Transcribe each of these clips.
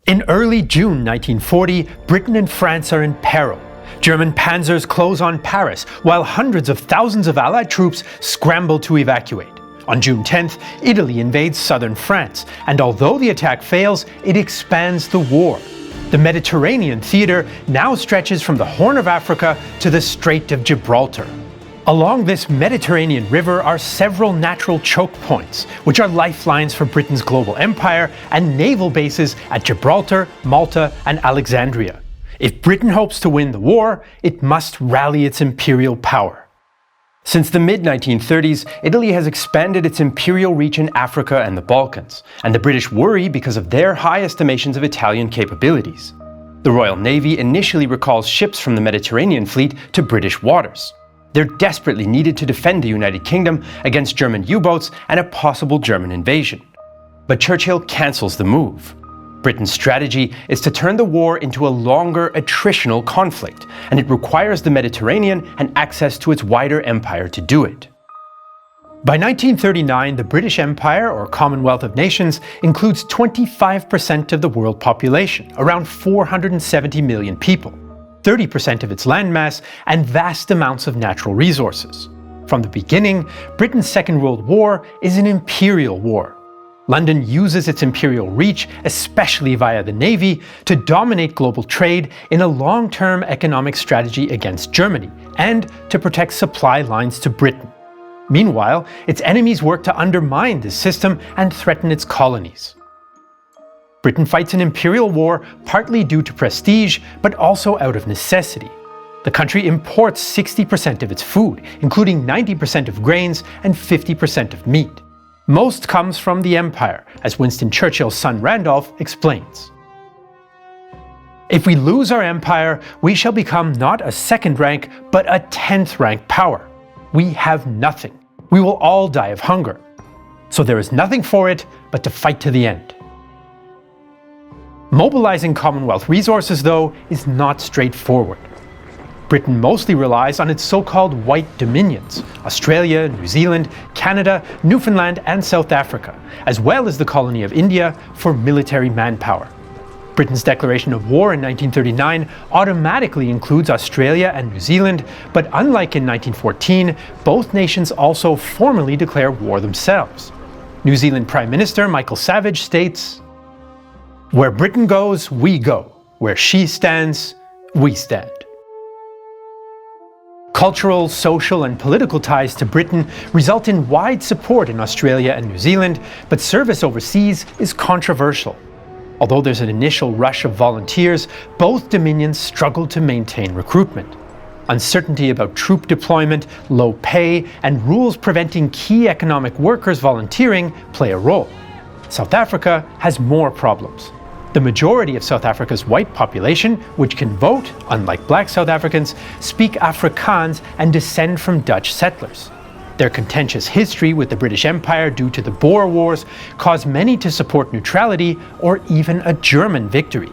In early June 1940, Britain and France are in peril. German panzers close on Paris, while hundreds of thousands of Allied troops scramble to evacuate. On June 10th, Italy invades southern France, and although the attack fails, it expands the war. The Mediterranean theater now stretches from the Horn of Africa to the Strait of Gibraltar. Along this Mediterranean river are several natural choke points, which are lifelines for Britain's global empire, and naval bases at Gibraltar, Malta, and Alexandria. If Britain hopes to win the war, it must rally its imperial power. Since the mid-1930s, Italy has expanded its imperial reach in Africa and the Balkans, and the British worry because of their high estimations of Italian capabilities. The Royal Navy initially recalls ships from the Mediterranean fleet to British waters. They're desperately needed to defend the United Kingdom against German U-boats and a possible German invasion. But Churchill cancels the move. Britain's strategy is to turn the war into a longer attritional conflict, and it requires the Mediterranean and access to its wider empire to do it. By 1939, the British Empire, or Commonwealth of Nations, includes 25% of the world population, around 470 million people. 30% of its landmass, and vast amounts of natural resources. From the beginning, Britain's Second World War is an imperial war. London uses its imperial reach, especially via the Navy, to dominate global trade in a long-term economic strategy against Germany, and to protect supply lines to Britain. Meanwhile, its enemies work to undermine this system and threaten its colonies. Britain fights an imperial war partly due to prestige, but also out of necessity. The country imports 60% of its food, including 90% of grains and 50% of meat. Most comes from the empire, as Winston Churchill's son Randolph explains. If we lose our empire, we shall become not a second-rank, but a 10th-rank power. We have nothing. We will all die of hunger. So there is nothing for it but to fight to the end. Mobilizing Commonwealth resources, though, is not straightforward. Britain mostly relies on its so-called White Dominions, Australia, New Zealand, Canada, Newfoundland and South Africa, as well as the colony of India, for military manpower. Britain's declaration of war in 1939 automatically includes Australia and New Zealand, but unlike in 1914, both nations also formally declare war themselves. New Zealand Prime Minister Michael Savage states, "Where Britain goes, we go. Where she stands, we stand." Cultural, social and political ties to Britain result in wide support in Australia and New Zealand, but service overseas is controversial. Although there's an initial rush of volunteers, both dominions struggle to maintain recruitment. Uncertainty about troop deployment, low pay, and rules preventing key economic workers volunteering play a role. South Africa has more problems. The majority of South Africa's white population, which can vote, unlike black South Africans, speak Afrikaans and descend from Dutch settlers. Their contentious history with the British Empire due to the Boer Wars caused many to support neutrality or even a German victory.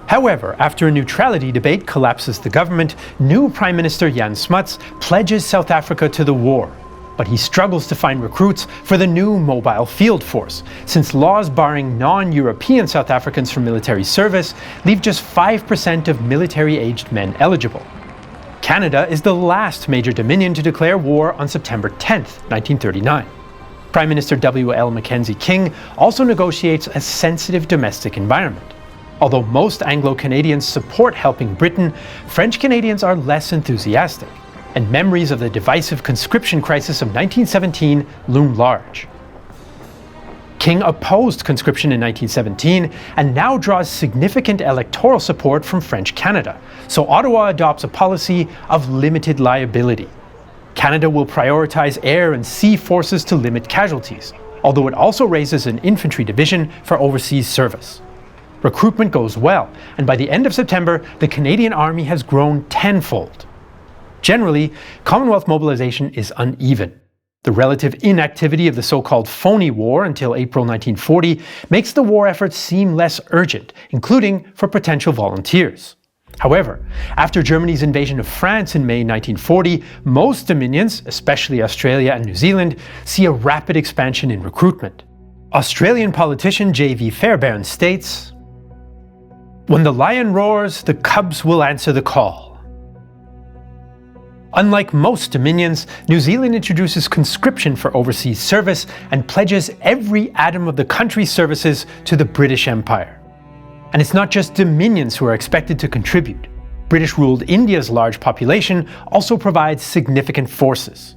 However, after a neutrality debate collapses the government, new Prime Minister Jan Smuts pledges South Africa to the war. But he struggles to find recruits for the new mobile field force, since laws barring non-European South Africans from military service leave just 5% of military-aged men eligible. Canada is the last major dominion to declare war on September 10, 1939. Prime Minister W.L. Mackenzie King also negotiates a sensitive domestic environment. Although most Anglo-Canadians support helping Britain, French Canadians are less enthusiastic, and memories of the divisive conscription crisis of 1917 loom large. King opposed conscription in 1917 and now draws significant electoral support from French Canada, so Ottawa adopts a policy of limited liability. Canada will prioritize air and sea forces to limit casualties, although it also raises an infantry division for overseas service. Recruitment goes well, and by the end of September, the Canadian Army has grown tenfold. Generally, Commonwealth mobilization is uneven. The relative inactivity of the so-called phony war until April 1940 makes the war effort seem less urgent, including for potential volunteers. However, after Germany's invasion of France in May 1940, most dominions, especially Australia and New Zealand, see a rapid expansion in recruitment. Australian politician J.V. Fairbairn states, When the lion roars, the cubs will answer the call. Unlike most dominions, New Zealand introduces conscription for overseas service and pledges every atom of the country's services to the British Empire. And it's not just dominions who are expected to contribute. British-ruled India's large population also provides significant forces.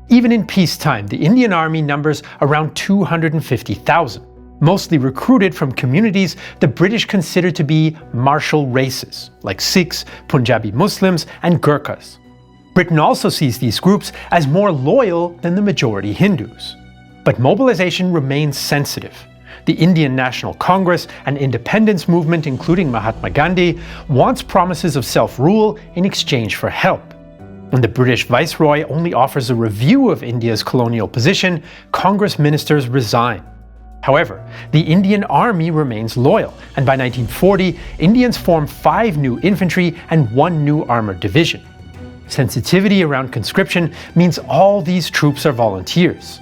Even in peacetime, the Indian Army numbers around 250,000. Mostly recruited from communities the British consider to be martial races, like Sikhs, Punjabi Muslims, and Gurkhas. Britain also sees these groups as more loyal than the majority Hindus. But mobilization remains sensitive. The Indian National Congress and independence movement, including Mahatma Gandhi, wants promises of self-rule in exchange for help. When the British Viceroy only offers a review of India's colonial position, Congress ministers resign. However, the Indian Army remains loyal, and by 1940, Indians form 5 new infantry and 1 new armoured division. Sensitivity around conscription means all these troops are volunteers.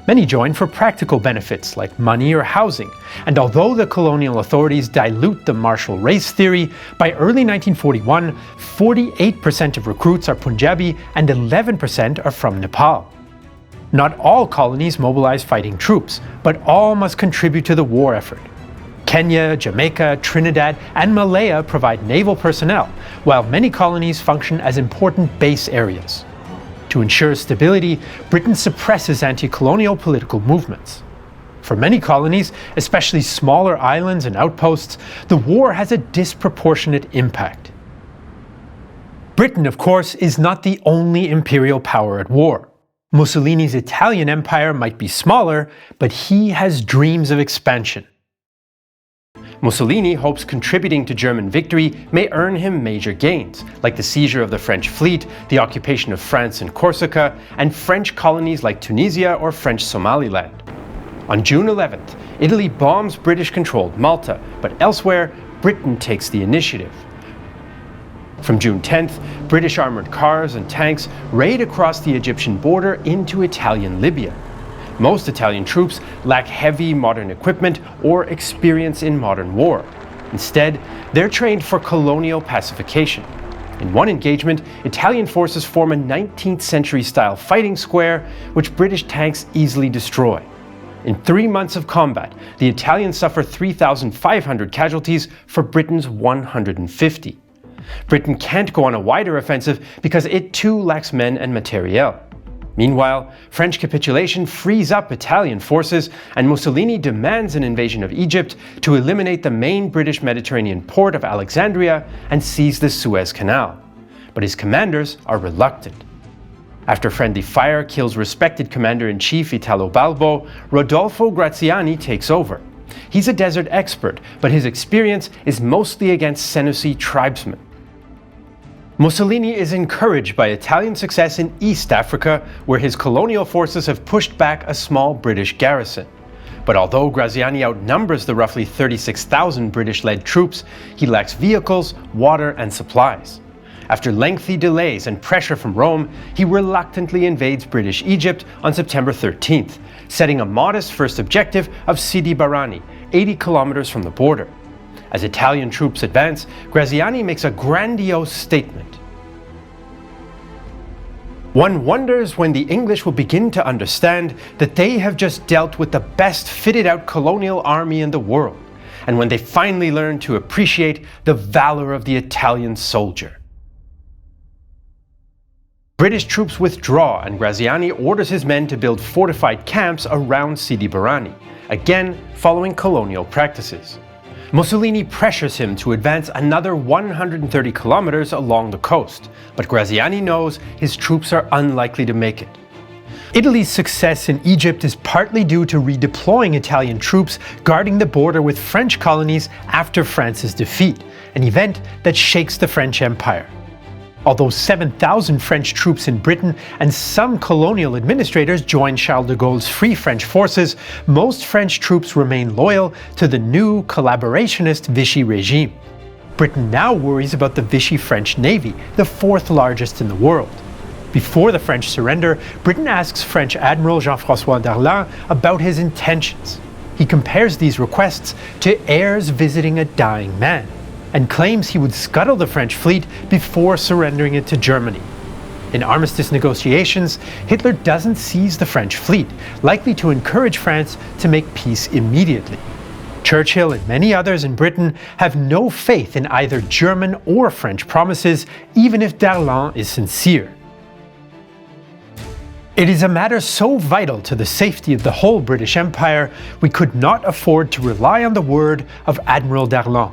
Many join for practical benefits like money or housing, and although the colonial authorities dilute the martial race theory, by early 1941, 48% of recruits are Punjabi and 11% are from Nepal. Not all colonies mobilize fighting troops, but all must contribute to the war effort. Kenya, Jamaica, Trinidad, and Malaya provide naval personnel, while many colonies function as important base areas. To ensure stability, Britain suppresses anti-colonial political movements. For many colonies, especially smaller islands and outposts, the war has a disproportionate impact. Britain, of course, is not the only imperial power at war. Mussolini's Italian empire might be smaller, but he has dreams of expansion. Mussolini hopes contributing to German victory may earn him major gains, like the seizure of the French fleet, the occupation of France and Corsica, and French colonies like Tunisia or French Somaliland. On June 11th, Italy bombs British-controlled Malta, but elsewhere, Britain takes the initiative. From June 10th, British armoured cars and tanks raid across the Egyptian border into Italian Libya. Most Italian troops lack heavy modern equipment or experience in modern war. Instead, they're trained for colonial pacification. In one engagement, Italian forces form a 19th century-style fighting square, which British tanks easily destroy. In 3 months of combat, the Italians suffer 3,500 casualties for Britain's 150. Britain can't go on a wider offensive because it too lacks men and materiel. Meanwhile, French capitulation frees up Italian forces, and Mussolini demands an invasion of Egypt to eliminate the main British Mediterranean port of Alexandria and seize the Suez Canal. But his commanders are reluctant. After friendly fire kills respected Commander-in-Chief Italo Balbo, Rodolfo Graziani takes over. He's a desert expert, but his experience is mostly against Senussi tribesmen. Mussolini is encouraged by Italian success in East Africa, where his colonial forces have pushed back a small British garrison. But although Graziani outnumbers the roughly 36,000 British-led troops, he lacks vehicles, water, and supplies. After lengthy delays and pressure from Rome, he reluctantly invades British Egypt on September 13th, setting a modest first objective of Sidi Barrani, 80 kilometers from the border. As Italian troops advance, Graziani makes a grandiose statement. One wonders when the English will begin to understand that they have just dealt with the best fitted-out colonial army in the world, and when they finally learn to appreciate the valor of the Italian soldier. British troops withdraw, and Graziani orders his men to build fortified camps around Sidi Barrani, again following colonial practices. Mussolini pressures him to advance another 130 kilometers along the coast, but Graziani knows his troops are unlikely to make it. Italy's success in Egypt is partly due to redeploying Italian troops guarding the border with French colonies after France's defeat, an event that shakes the French Empire. Although 7,000 French troops in Britain and some colonial administrators joined Charles de Gaulle's Free French forces, most French troops remain loyal to the new collaborationist Vichy regime. Britain now worries about the Vichy French Navy, the 4th largest in the world. Before the French surrender, Britain asks French Admiral Jean-François Darlan about his intentions. He compares these requests to heirs visiting a dying man, and claims he would scuttle the French fleet before surrendering it to Germany. In armistice negotiations, Hitler doesn't seize the French fleet, likely to encourage France to make peace immediately. Churchill and many others in Britain have no faith in either German or French promises, even if Darlan is sincere. It is a matter so vital to the safety of the whole British Empire, we could not afford to rely on the word of Admiral Darlan.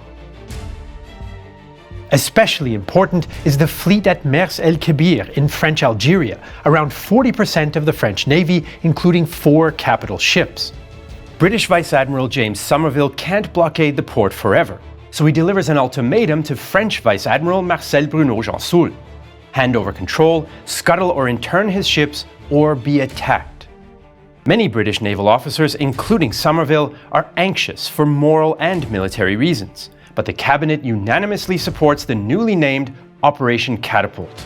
Especially important is the fleet at Mers El Kabir in French Algeria, around 40% of the French Navy, including 4 capital ships. British Vice Admiral James Somerville can't blockade the port forever, so he delivers an ultimatum to French Vice Admiral Marcel Brunot-Gensoul: hand over control, scuttle or intern his ships, or be attacked. Many British naval officers, including Somerville, are anxious for moral and military reasons, but the cabinet unanimously supports the newly named Operation Catapult.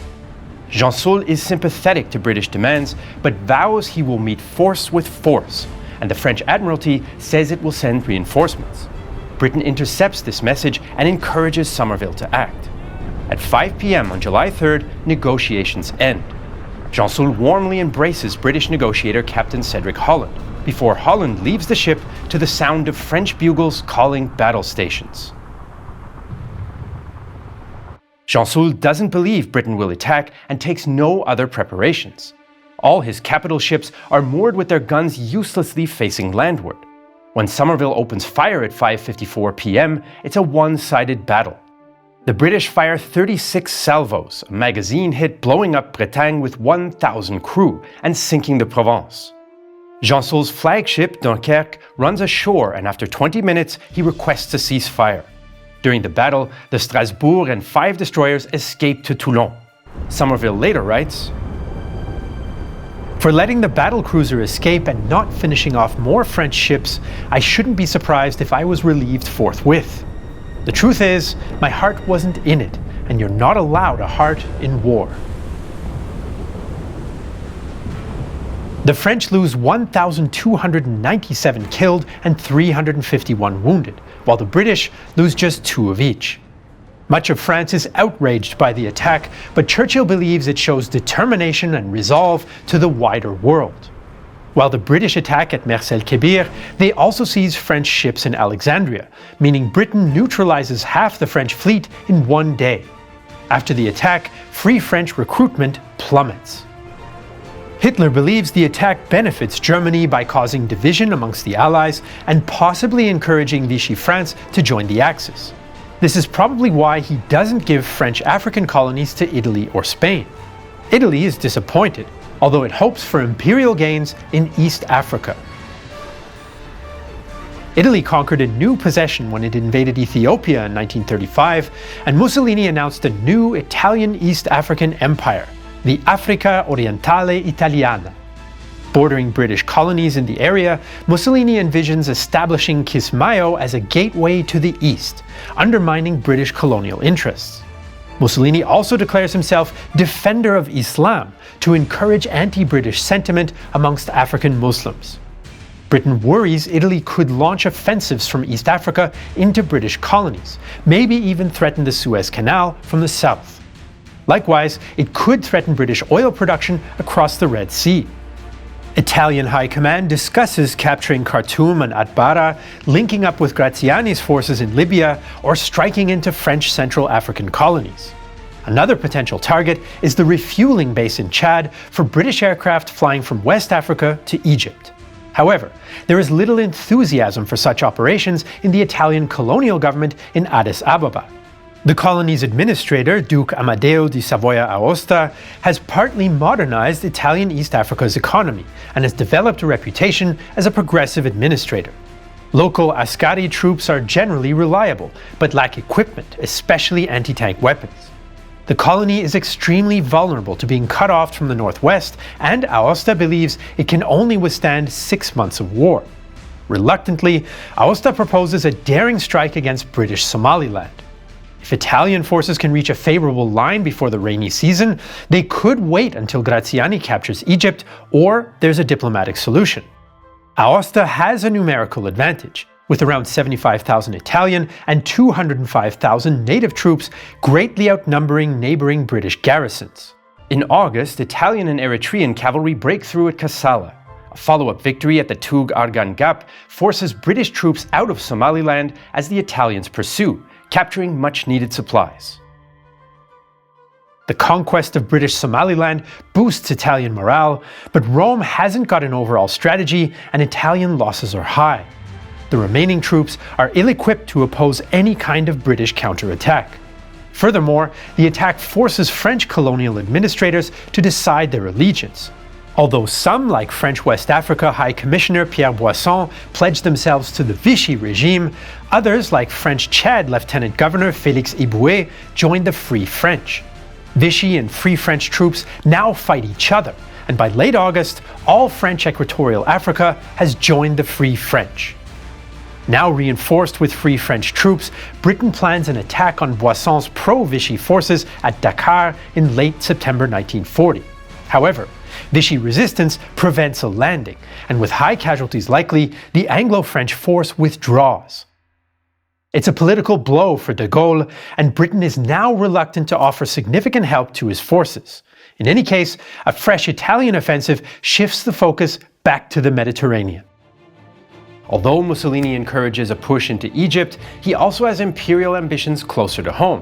Gensoul is sympathetic to British demands, but vows he will meet force with force, and the French Admiralty says it will send reinforcements. Britain intercepts this message and encourages Somerville to act. At 5 p.m. on July 3rd, negotiations end. Gensoul warmly embraces British negotiator Captain Cedric Holland, before Holland leaves the ship to the sound of French bugles calling battle stations. Gensoul doesn't believe Britain will attack and takes no other preparations. All his capital ships are moored with their guns uselessly facing landward. When Somerville opens fire at 5:54 p.m., it's a one-sided battle. The British fire 36 salvos, a magazine hit blowing up Bretagne with 1,000 crew and sinking the Provence. Gensoul's flagship, Dunkerque, runs ashore, and after 20 minutes he requests a ceasefire. During the battle, the Strasbourg and 5 destroyers escape to Toulon. Somerville later writes, "For letting the battle cruiser escape and not finishing off more French ships, I shouldn't be surprised if I was relieved forthwith. The truth is, my heart wasn't in it, and you're not allowed a heart in war." The French lose 1,297 killed and 351 wounded, while the British lose just 2 of each. Much of France is outraged by the attack, but Churchill believes it shows determination and resolve to the wider world. While the British attack at Mers El Kabir, they also seize French ships in Alexandria, meaning Britain neutralizes half the French fleet in one day. After the attack, Free French recruitment plummets. Hitler believes the attack benefits Germany by causing division amongst the Allies and possibly encouraging Vichy France to join the Axis. This is probably why he doesn't give French African colonies to Italy or Spain. Italy is disappointed, although it hopes for imperial gains in East Africa. Italy conquered a new possession when it invaded Ethiopia in 1935, and Mussolini announced a new Italian East African empire, the Africa Orientale Italiana. Bordering British colonies in the area, Mussolini envisions establishing Kismayo as a gateway to the east, undermining British colonial interests. Mussolini also declares himself defender of Islam to encourage anti-British sentiment amongst African Muslims. Britain worries Italy could launch offensives from East Africa into British colonies, maybe even threaten the Suez Canal from the south. Likewise, it could threaten British oil production across the Red Sea. Italian High Command discusses capturing Khartoum and Atbara, linking up with Graziani's forces in Libya, or striking into French Central African colonies. Another potential target is the refueling base in Chad for British aircraft flying from West Africa to Egypt. However, there is little enthusiasm for such operations in the Italian colonial government in Addis Ababa. The colony's administrator, Duke Amadeo di Savoia-Aosta, has partly modernized Italian East Africa's economy and has developed a reputation as a progressive administrator. Local Askari troops are generally reliable, but lack equipment, especially anti-tank weapons. The colony is extremely vulnerable to being cut off from the northwest, and Aosta believes it can only withstand 6 months of war. Reluctantly, Aosta proposes a daring strike against British Somaliland. If Italian forces can reach a favorable line before the rainy season, they could wait until Graziani captures Egypt, or there's a diplomatic solution. Aosta has a numerical advantage, with around 75,000 Italian and 205,000 native troops greatly outnumbering neighbouring British garrisons. In August, Italian and Eritrean cavalry break through at Kassala. A follow-up victory at the Tug Argan Gap forces British troops out of Somaliland as the Italians pursue, capturing much-needed supplies. The conquest of British Somaliland boosts Italian morale, but Rome hasn't got an overall strategy and Italian losses are high. The remaining troops are ill-equipped to oppose any kind of British counterattack. Furthermore, the attack forces French colonial administrators to decide their allegiance. Although some, like French West Africa High Commissioner Pierre Boisson, pledged themselves to the Vichy regime, others, like French Chad Lieutenant Governor Félix Iboué, joined the Free French. Vichy and Free French troops now fight each other, and by late August, all French Equatorial Africa has joined the Free French. Now reinforced with Free French troops, Britain plans an attack on Boisson's pro-Vichy forces at Dakar in late September 1940. However, Vichy resistance prevents a landing, and with high casualties likely, the Anglo-French force withdraws. It's a political blow for de Gaulle, and Britain is now reluctant to offer significant help to his forces. In any case, a fresh Italian offensive shifts the focus back to the Mediterranean. Although Mussolini encourages a push into Egypt, he also has imperial ambitions closer to home.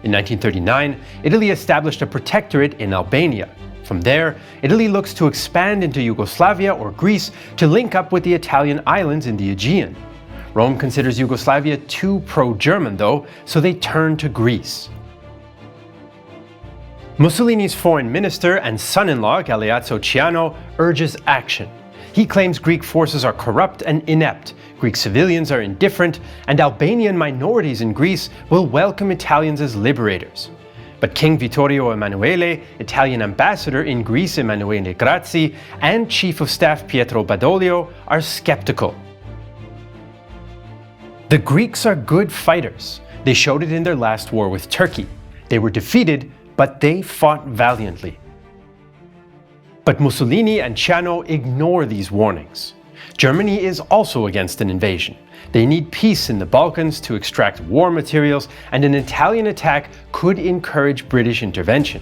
In 1939, Italy established a protectorate in Albania. From there, Italy looks to expand into Yugoslavia or Greece to link up with the Italian islands in the Aegean. Rome considers Yugoslavia too pro-German though, so they turn to Greece. Mussolini's foreign minister and son-in-law Galeazzo Ciano urges action. He claims Greek forces are corrupt and inept, Greek civilians are indifferent, and Albanian minorities in Greece will welcome Italians as liberators. But King Vittorio Emanuele, Italian ambassador in Greece Emanuele Grazzi, and Chief of Staff Pietro Badoglio are skeptical. The Greeks are good fighters. They showed it in their last war with Turkey. They were defeated, but they fought valiantly. But Mussolini and Ciano ignore these warnings. Germany is also against an invasion. They need peace in the Balkans to extract war materials, and an Italian attack could encourage British intervention.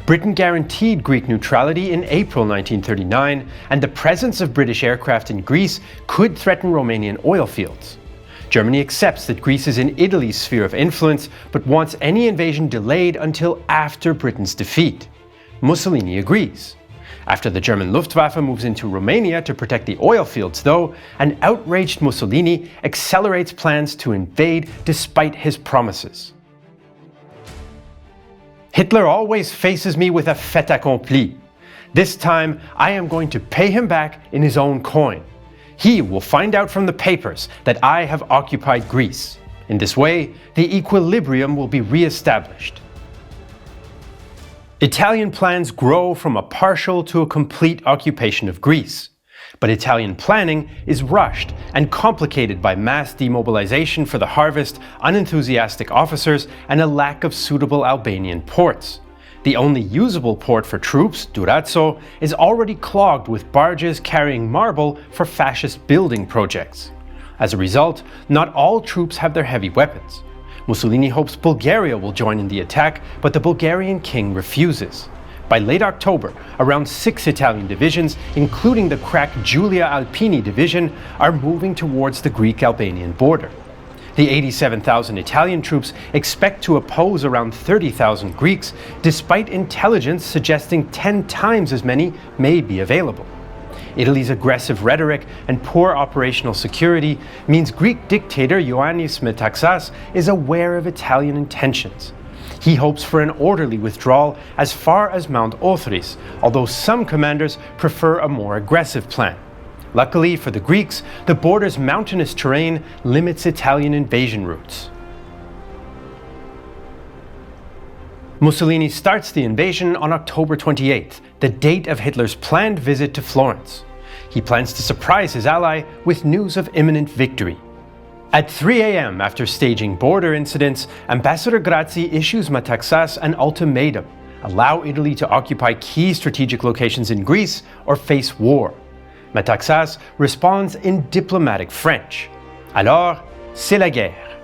Britain guaranteed Greek neutrality in April 1939, and the presence of British aircraft in Greece could threaten Romanian oil fields. Germany accepts that Greece is in Italy's sphere of influence, but wants any invasion delayed until after Britain's defeat. Mussolini agrees. After the German Luftwaffe moves into Romania to protect the oil fields, though, an outraged Mussolini accelerates plans to invade despite his promises. Hitler always faces me with a fait accompli. This time, I am going to pay him back in his own coin. He will find out from the papers that I have occupied Greece. In this way, the equilibrium will be re-established. Italian plans grow from a partial to a complete occupation of Greece. But Italian planning is rushed and complicated by mass demobilization for the harvest, unenthusiastic officers, and a lack of suitable Albanian ports. The only usable port for troops, Durazzo, is already clogged with barges carrying marble for fascist building projects. As a result, not all troops have their heavy weapons. Mussolini hopes Bulgaria will join in the attack, but the Bulgarian king refuses. By late October, around 6 Italian divisions, including the crack Giulia Alpini division, are moving towards the Greek-Albanian border. The 87,000 Italian troops expect to oppose around 30,000 Greeks, despite intelligence suggesting 10 times as many may be available. Italy's aggressive rhetoric and poor operational security means Greek dictator Ioannis Metaxas is aware of Italian intentions. He hopes for an orderly withdrawal as far as Mount Othris, although some commanders prefer a more aggressive plan. Luckily for the Greeks, the border's mountainous terrain limits Italian invasion routes. Mussolini starts the invasion on October 28th, the date of Hitler's planned visit to Florence. He plans to surprise his ally with news of imminent victory. At 3 a.m. after staging border incidents, Ambassador Grazzi issues Metaxas an ultimatum: allow Italy to occupy key strategic locations in Greece or face war. Metaxas responds in diplomatic French. Alors, c'est la guerre.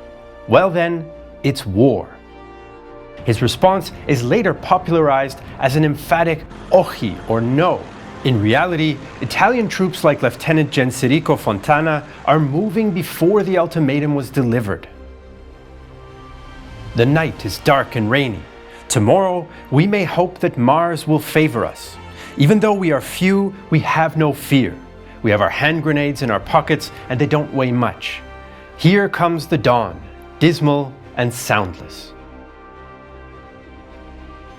Well then, it's war. His response is later popularized as an emphatic ochi, or no. In reality, Italian troops like Lieutenant Genserico Fontana are moving before the ultimatum was delivered. The night is dark and rainy. Tomorrow, we may hope that Mars will favor us. Even though we are few, we have no fear. We have our hand grenades in our pockets, and they don't weigh much. Here comes the dawn, dismal and soundless.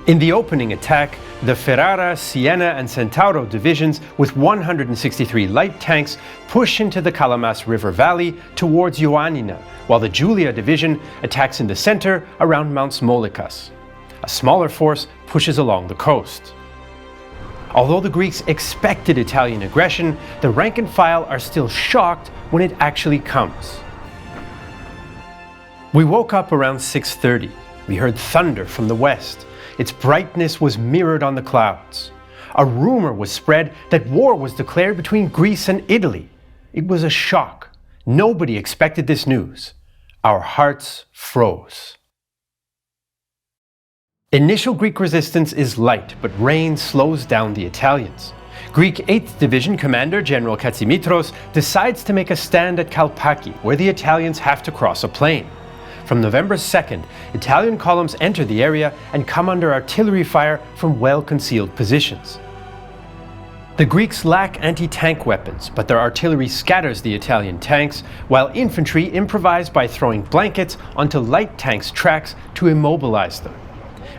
In the opening attack, the Ferrara, Siena and Centauro divisions with 163 light tanks push into the Kalamas River Valley towards Ioannina, while the Julia division attacks in the center around Mount Smolikas. A smaller force pushes along the coast. Although the Greeks expected Italian aggression, the rank and file are still shocked when it actually comes. We woke up around 6:30. We heard thunder from the west. Its brightness was mirrored on the clouds. A rumor was spread that war was declared between Greece and Italy. It was a shock. Nobody expected this news. Our hearts froze. Initial Greek resistance is light, but rain slows down the Italians. Greek 8th Division Commander General Katsimitros decides to make a stand at Kalpaki, where the Italians have to cross a plain. From November 2nd, Italian columns enter the area and come under artillery fire from well-concealed positions. The Greeks lack anti-tank weapons, but their artillery scatters the Italian tanks, while infantry improvise by throwing blankets onto light tanks' tracks to immobilize them.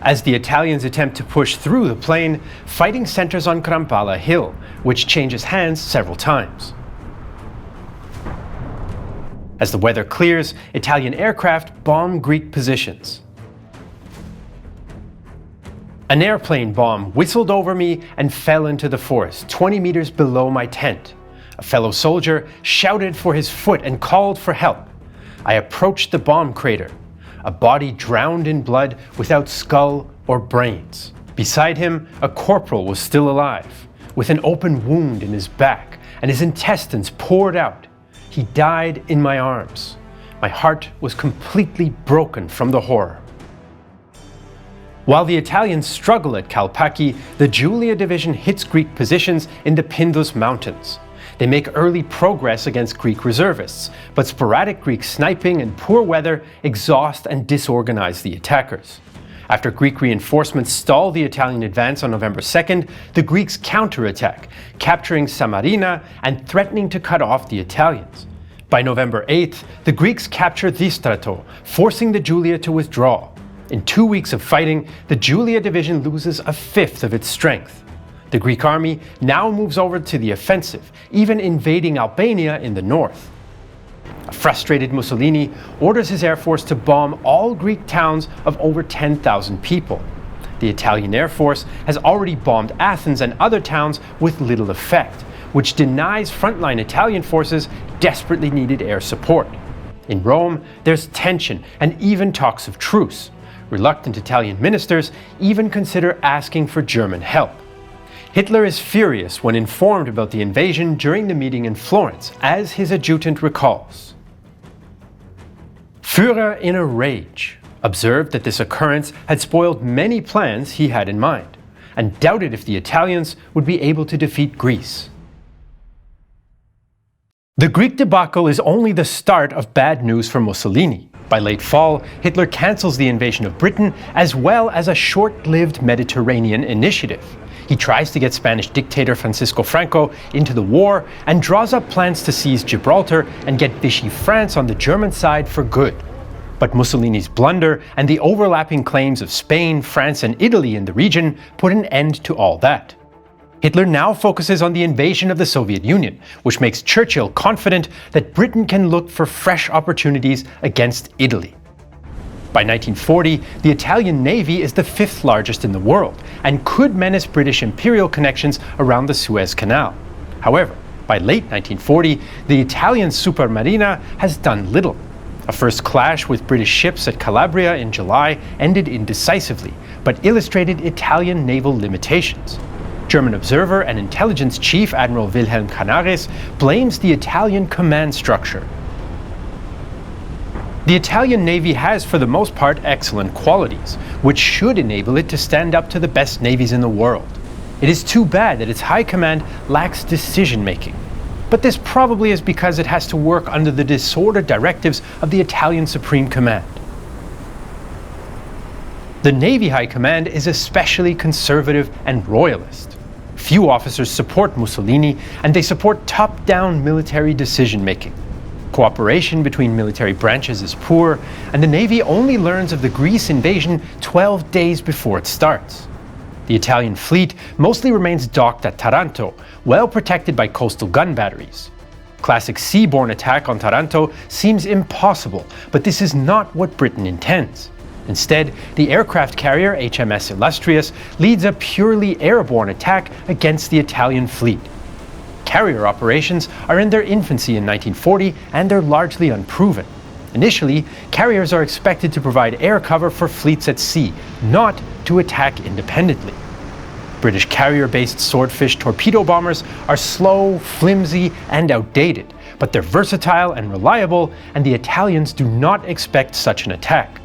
As the Italians attempt to push through the plain, fighting centers on Krampala Hill, which changes hands several times. As the weather clears, Italian aircraft bomb Greek positions. An airplane bomb whistled over me and fell into the forest 20 meters below my tent. A fellow soldier shouted for his foot and called for help. I approached the bomb crater, a body drowned in blood without skull or brains. Beside him, a corporal was still alive, with an open wound in his back, and his intestines poured out. He died in my arms. My heart was completely broken from the horror. While the Italians struggle at Kalpaki, the Julia division hits Greek positions in the Pindus Mountains. They make early progress against Greek reservists, but sporadic Greek sniping and poor weather exhaust and disorganize the attackers. After Greek reinforcements stall the Italian advance on November 2nd, the Greeks counterattack, capturing Samarina and threatening to cut off the Italians. By November 8th, the Greeks capture Distrato, forcing the Julia to withdraw. In 2 weeks of fighting, the Julia division loses a fifth of its strength. The Greek army now moves over to the offensive, even invading Albania in the north. A frustrated Mussolini orders his air force to bomb all Greek towns of over 10,000 people. The Italian air force has already bombed Athens and other towns with little effect, which denies frontline Italian forces desperately needed air support. In Rome, there's tension and even talks of truce. Reluctant Italian ministers even consider asking for German help. Hitler is furious when informed about the invasion during the meeting in Florence, as his adjutant recalls. Führer, in a rage, observed that this occurrence had spoiled many plans he had in mind, and doubted if the Italians would be able to defeat Greece. The Greek debacle is only the start of bad news for Mussolini. By late fall, Hitler cancels the invasion of Britain as well as a short-lived Mediterranean initiative. He tries to get Spanish dictator Francisco Franco into the war and draws up plans to seize Gibraltar and get Vichy France on the German side for good. But Mussolini's blunder and the overlapping claims of Spain, France and Italy in the region put an end to all that. Hitler now focuses on the invasion of the Soviet Union, which makes Churchill confident that Britain can look for fresh opportunities against Italy. By 1940, the Italian Navy is the 5th largest in the world and could menace British imperial connections around the Suez Canal. However, by late 1940, the Italian Supermarina has done little. A first clash with British ships at Calabria in July ended indecisively, but illustrated Italian naval limitations. German observer and intelligence chief Admiral Wilhelm Canaris blames the Italian command structure. The Italian Navy has, for the most part, excellent qualities, which should enable it to stand up to the best navies in the world. It is too bad that its high command lacks decision-making. But this probably is because it has to work under the disordered directives of the Italian Supreme Command. The Navy High Command is especially conservative and royalist. Few officers support Mussolini, and they support top-down military decision-making. Cooperation between military branches is poor, and the Navy only learns of the Greece invasion 12 days before it starts. The Italian fleet mostly remains docked at Taranto, well protected by coastal gun batteries. Classic seaborne attack on Taranto seems impossible, but this is not what Britain intends. Instead, the aircraft carrier HMS Illustrious leads a purely airborne attack against the Italian fleet. Carrier operations are in their infancy in 1940 and they're largely unproven. Initially, carriers are expected to provide air cover for fleets at sea, not to attack independently. British carrier-based Swordfish torpedo bombers are slow, flimsy, and outdated, but they're versatile and reliable, and the Italians do not expect such an attack.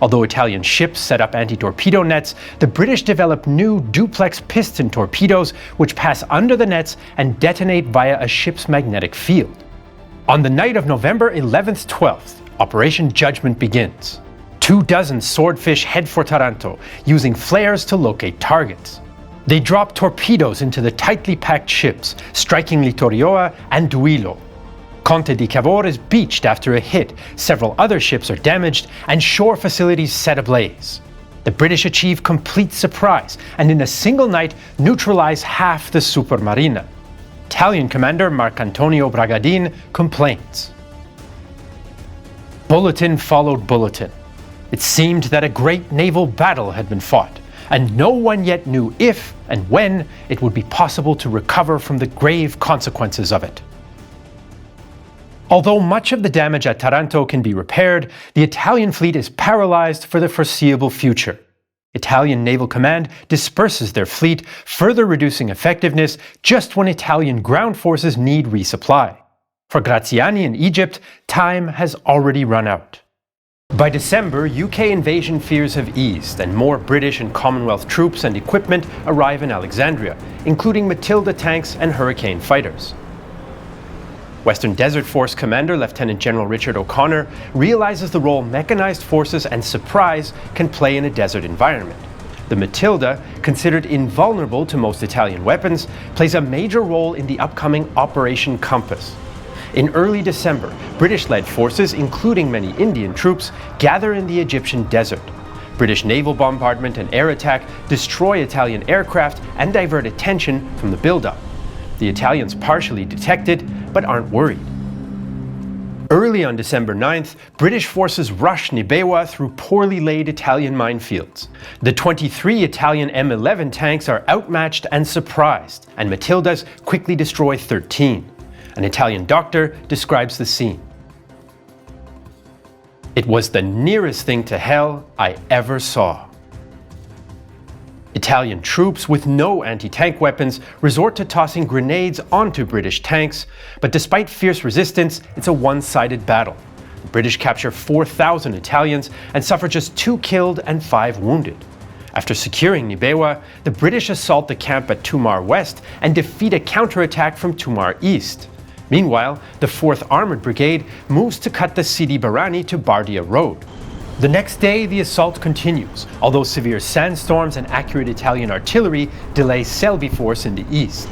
Although Italian ships set up anti-torpedo nets, the British developed new duplex piston torpedoes which pass under the nets and detonate via a ship's magnetic field. On the night of November 11th, 12th, Operation Judgment begins. 24 Swordfish head for Taranto, using flares to locate targets. They drop torpedoes into the tightly packed ships, striking Litorioa and Duilo. Conte di Cavour is beached after a hit, several other ships are damaged, and shore facilities set ablaze. The British achieve complete surprise, and in a single night neutralize half the Supermarina. Italian commander Marcantonio Bragadin complains. Bulletin followed bulletin. It seemed that a great naval battle had been fought, and no one yet knew if and when it would be possible to recover from the grave consequences of it. Although much of the damage at Taranto can be repaired, the Italian fleet is paralyzed for the foreseeable future. Italian Naval Command disperses their fleet, further reducing effectiveness just when Italian ground forces need resupply. For Graziani in Egypt, time has already run out. By December, UK invasion fears have eased, and more British and Commonwealth troops and equipment arrive in Alexandria, including Matilda tanks and Hurricane fighters. Western Desert Force Commander Lieutenant General Richard O'Connor realizes the role mechanized forces and surprise can play in a desert environment. The Matilda, considered invulnerable to most Italian weapons, plays a major role in the upcoming Operation Compass. In early December, British-led forces, including many Indian troops, gather in the Egyptian desert. British naval bombardment and air attack destroy Italian aircraft and divert attention from the buildup. The Italians partially detect it, but aren't worried. Early on December 9th, British forces rush Nibewa through poorly laid Italian minefields. The 23 Italian M11 tanks are outmatched and surprised, and Matildas quickly destroy 13. An Italian doctor describes the scene. It was the nearest thing to hell I ever saw. Italian troops with no anti-tank weapons resort to tossing grenades onto British tanks, but despite fierce resistance, it's a one-sided battle. The British capture 4,000 Italians and suffer just 2 killed and 5 wounded. After securing Nibewa, the British assault the camp at Tumar West and defeat a counterattack from Tumar East. Meanwhile, the 4th Armoured Brigade moves to cut the Sidi Barani to Bardia Road. The next day, the assault continues, although severe sandstorms and accurate Italian artillery delay Selby Force in the east.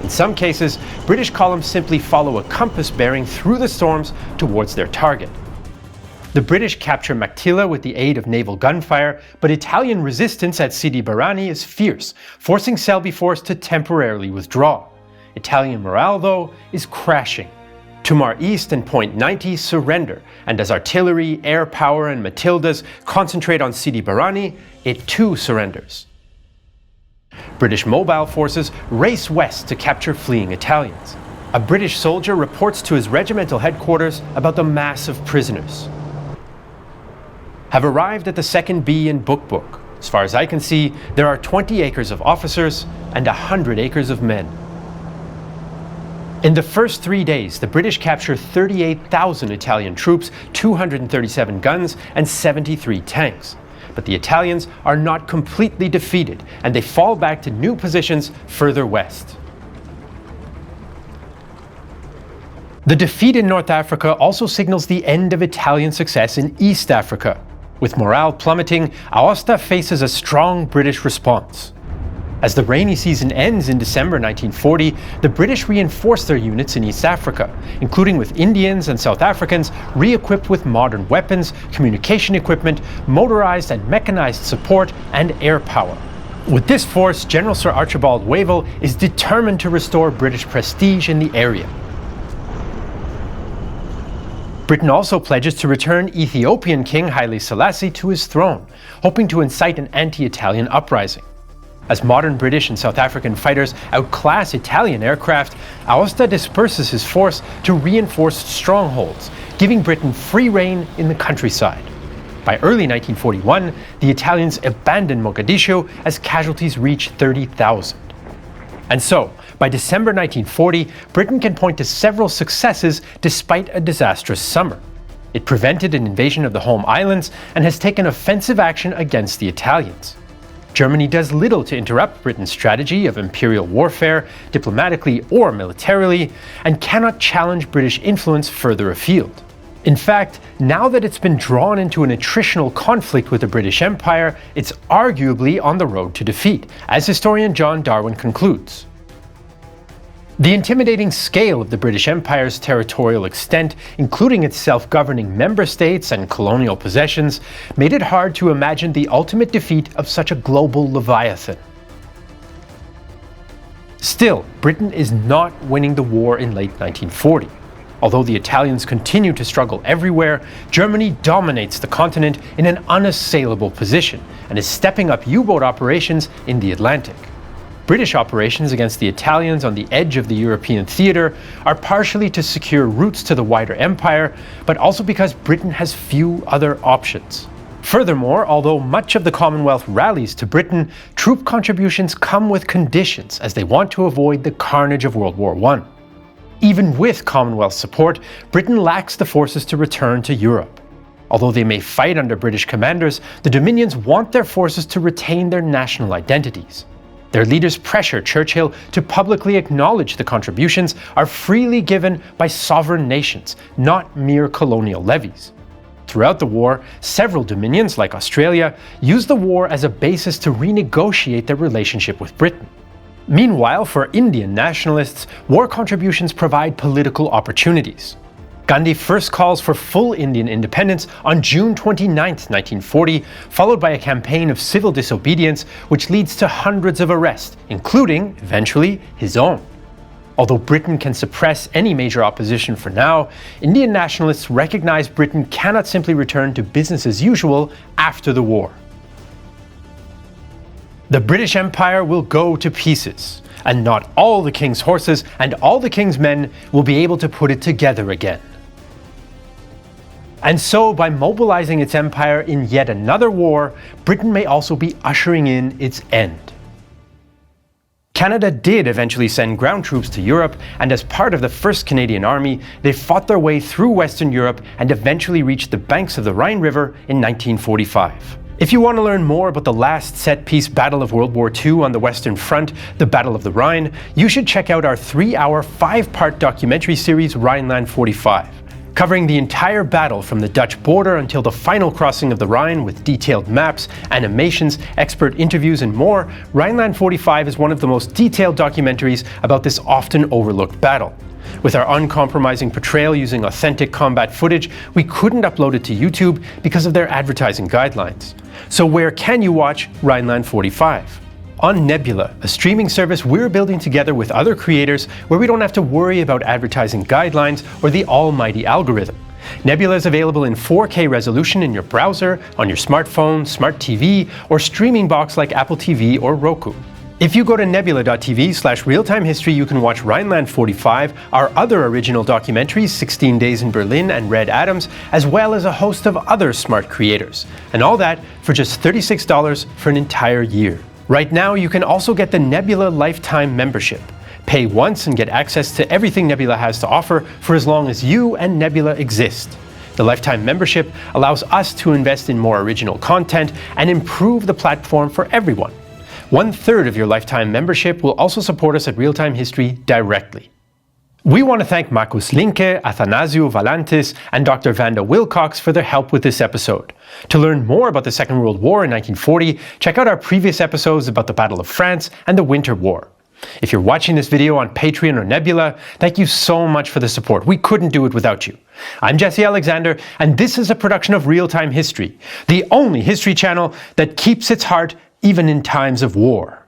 In some cases, British columns simply follow a compass bearing through the storms towards their target. The British capture Mactila with the aid of naval gunfire, but Italian resistance at Sidi Barani is fierce, forcing Selby Force to temporarily withdraw. Italian morale, though, is crashing. Tumar East and Point 90 surrender, and as artillery, air power, and Matildas concentrate on Sidi Barani, it too surrenders. British mobile forces race west to capture fleeing Italians. A British soldier reports to his regimental headquarters about the mass of prisoners. Have arrived at the 2nd B in Book. As far as I can see, there are 20 acres of officers and 100 acres of men. In the first 3 days, the British capture 38,000 Italian troops, 237 guns, and 73 tanks. But the Italians are not completely defeated, and they fall back to new positions further west. The defeat in North Africa also signals the end of Italian success in East Africa. With morale plummeting, Aosta faces a strong British response. As the rainy season ends in December 1940, the British reinforce their units in East Africa, including with Indians and South Africans re-equipped with modern weapons, communication equipment, motorized and mechanized support, and air power. With this force, General Sir Archibald Wavell is determined to restore British prestige in the area. Britain also pledges to return Ethiopian King Haile Selassie to his throne, hoping to incite an anti-Italian uprising. As modern British and South African fighters outclass Italian aircraft, Aosta disperses his force to reinforce strongholds, giving Britain free rein in the countryside. By early 1941, the Italians abandon Mogadishu as casualties reach 30,000. And so, by December 1940, Britain can point to several successes despite a disastrous summer. It prevented an invasion of the home islands and has taken offensive action against the Italians. Germany does little to interrupt Britain's strategy of imperial warfare, diplomatically or militarily, and cannot challenge British influence further afield. In fact, now that it's been drawn into an attritional conflict with the British Empire, it's arguably on the road to defeat, as historian John Darwin concludes. The intimidating scale of the British Empire's territorial extent, including its self-governing member states and colonial possessions, made it hard to imagine the ultimate defeat of such a global leviathan. Still, Britain is not winning the war in late 1940. Although the Italians continue to struggle everywhere, Germany dominates the continent in an unassailable position and is stepping up U-boat operations in the Atlantic. British operations against the Italians on the edge of the European theatre are partially to secure routes to the wider empire, but also because Britain has few other options. Furthermore, although much of the Commonwealth rallies to Britain, troop contributions come with conditions as they want to avoid the carnage of World War I. Even with Commonwealth support, Britain lacks the forces to return to Europe. Although they may fight under British commanders, the Dominions want their forces to retain their national identities. Their leaders pressure Churchill to publicly acknowledge the contributions are freely given by sovereign nations, not mere colonial levies. Throughout the war, several Dominions, like Australia, used the war as a basis to renegotiate their relationship with Britain. Meanwhile, for Indian nationalists, war contributions provide political opportunities. Gandhi first calls for full Indian independence on June 29, 1940, followed by a campaign of civil disobedience which leads to hundreds of arrests, including, eventually, his own. Although Britain can suppress any major opposition for now, Indian nationalists recognize Britain cannot simply return to business as usual after the war. The British Empire will go to pieces, and not all the king's horses and all the king's men will be able to put it together again. And so, by mobilizing its empire in yet another war, Britain may also be ushering in its end. Canada did eventually send ground troops to Europe, and as part of the 1st Canadian Army, they fought their way through Western Europe and eventually reached the banks of the Rhine River in 1945. If you want to learn more about the last set-piece battle of World War II on the Western Front, the Battle of the Rhine, you should check out our 3-hour, 5-part documentary series Rhineland 45. Covering the entire battle from the Dutch border until the final crossing of the Rhine with detailed maps, animations, expert interviews and more, Rhineland 45 is one of the most detailed documentaries about this often overlooked battle. With our uncompromising portrayal using authentic combat footage, we couldn't upload it to YouTube because of their advertising guidelines. So where can you watch Rhineland 45? On Nebula, a streaming service we're building together with other creators where we don't have to worry about advertising guidelines or the almighty algorithm. Nebula is available in 4K resolution in your browser, on your smartphone, smart TV, or streaming box like Apple TV or Roku. If you go to nebula.tv/realtimehistory, you can watch Rhineland 45, our other original documentaries, 16 Days in Berlin and Red Atoms, as well as a host of other smart creators. And all that for just $36 for an entire year. Right now, you can also get the Nebula Lifetime Membership. Pay once and get access to everything Nebula has to offer for as long as you and Nebula exist. The Lifetime Membership allows us to invest in more original content and improve the platform for everyone. 1/3 of your lifetime membership will also support us at Realtime History directly. We want to thank Markus Linke, Athanasiu Valantis, and Dr. Vanda Wilcox for their help with this episode. To learn more about the Second World War in 1940, check out our previous episodes about the Battle of France and the Winter War. If you're watching this video on Patreon or Nebula, thank you so much for the support. We couldn't do it without you. I'm Jesse Alexander, and this is a production of Realtime History, the only history channel that keeps its heart even in times of war.